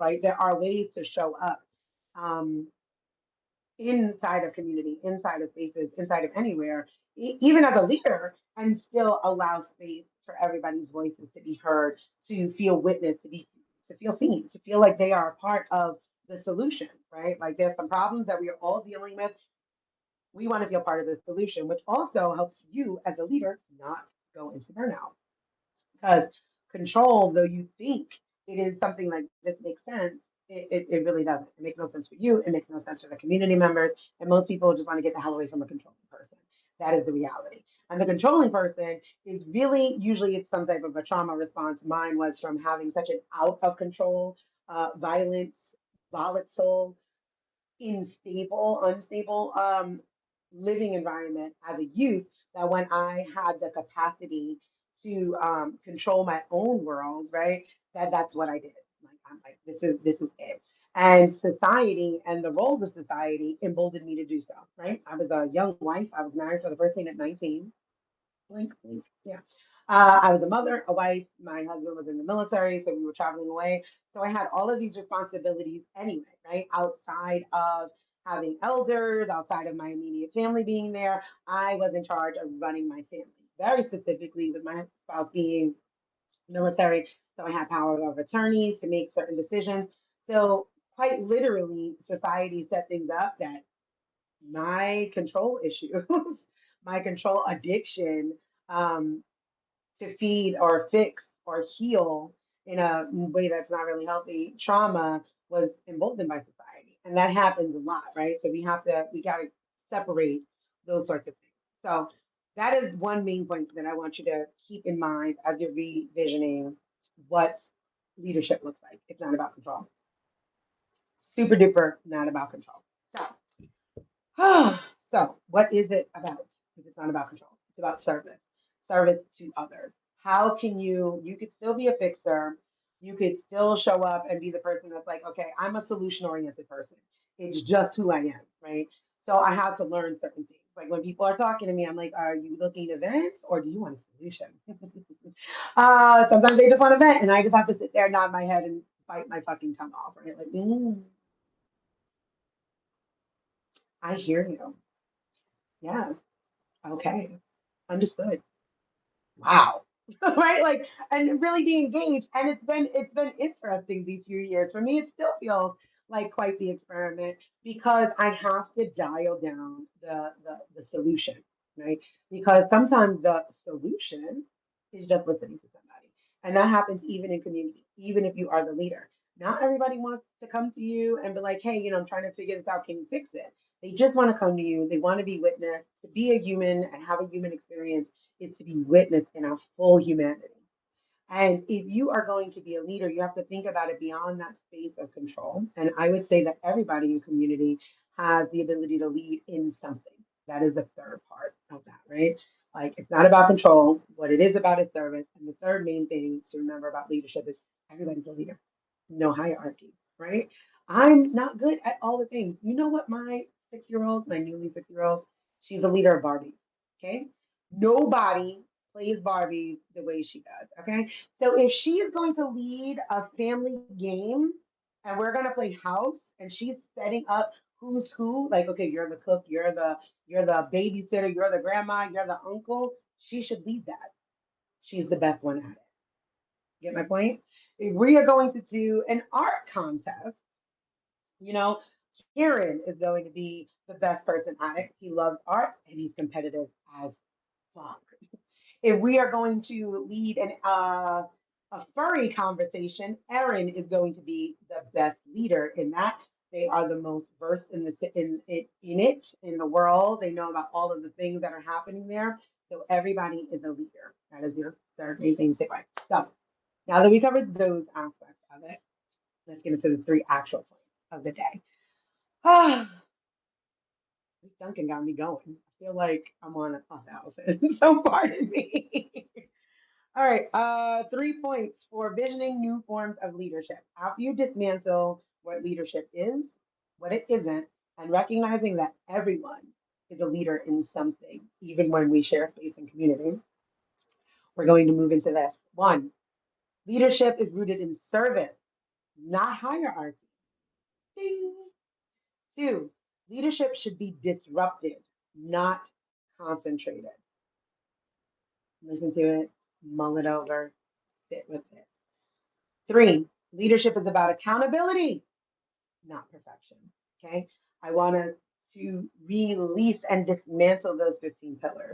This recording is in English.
right? There are ways to show up um, inside of community, inside of spaces, inside of anywhere, even as a leader, and still allow space for everybody's voices to be heard, to feel witnessed, to feel seen, to feel like they are a part of the solution, right? Like there's some problems that we are all dealing with. We want to feel part of the solution, which also helps you as a leader not go into burnout. Because control, though you think it is something like this makes sense, it really doesn't. It makes no sense for you. It makes no sense for the community members. And most people just want to get the hell away from a controlling person. That is the reality. And the controlling person is really, usually it's some type of a trauma response. Mine was from having such an out of control, violence, volatile, unstable living environment as a youth, that when I had the capacity to control my own world, right? That's what I did. Like I'm like, this is it. And society and the roles of society emboldened me to do so, right? I was a young wife. I was married for the first time at 19. Blink, blink. Yeah. I was a mother, a wife. My husband was in the military, so we were traveling away. So I had all of these responsibilities anyway, right? Outside of having elders, outside of my immediate family being there, I was in charge of running my family. Very specifically, with my spouse being military, so I had power of attorney to make certain decisions. So quite literally, society set things up that my control issues, my control addiction, um, to feed or fix or heal in a way that's not really healthy trauma was emboldened by society. And that happens a lot, right? So we got to separate those sorts of things. So that is one main point that I want you to keep in mind as you're revisioning what leadership looks like. It's not about control. Super duper not about control. So so, what is it about? If it's not about control, it's about service, service to others. How can you could still be a fixer, you could still show up and be the person that's like, okay, I'm a solution oriented person. It's just who I am, right? So I had to learn certain things. Like when people are talking to me, I'm like, are you looking to vent or do you want a solution? Sometimes they just want to vent, and I just have to sit there, nod my head, and bite my fucking tongue off, right? Like, I hear you. Yes. Okay. Understood. Wow. Right? Like, and really be engaged. And it's been interesting these few years. For me, it still feels like quite the experiment because I have to dial down the solution, right? Because sometimes the solution is just listening to somebody. And that happens even in community, even if you are the leader. Not everybody wants to come to you and be like, hey, I'm trying to figure this out. Can you fix it? They just want to come to you. They want to be witnessed, to be a human and have a human experience is to be witnessed in our full humanity. And if you are going to be a leader, you have to think about it beyond that space of control. And I would say that everybody in community has the ability to lead in something. That is the third part of that, right? Like it's not about control. What it is about is service. And the third main thing to remember about leadership is everybody's a leader. No hierarchy, right? I'm not good at all the things. You know what my 6 year old, my newly 6 year old, she's a leader of Barbies. Okay. Nobody plays Barbie the way she does. Okay. So if she is going to lead a family game and we're gonna play house and she's setting up who's who, like, okay, you're the cook, you're the babysitter, you're the grandma, you're the uncle, she should lead that. She's the best one at it. Get my point? If we are going to do an art contest, you know, Kieran is going to be the best person at it. He loves art and he's competitive as fuck. If we are going to lead a furry conversation, Erin is going to be the best leader in that. They are the most versed in the world. They know about all of the things that are happening there. So everybody is a leader. That is your third main thing to take away. So now that we covered those aspects of it, let's get into the three actual points of the day. Ah, this Duncan got me going. I feel like I'm on a thousand. So pardon me. All right, 3 points for visioning new forms of leadership. After you dismantle what leadership is, what it isn't, and recognizing that everyone is a leader in something, even when we share space and community, we're going to move into this. One, leadership is rooted in service. not hierarchy. Ding. Two, leadership should be disrupted, not concentrated. Listen to it, mull it over, sit with it. Three, leadership is about accountability, not perfection. Okay. I want us to release and dismantle those 15 pillars.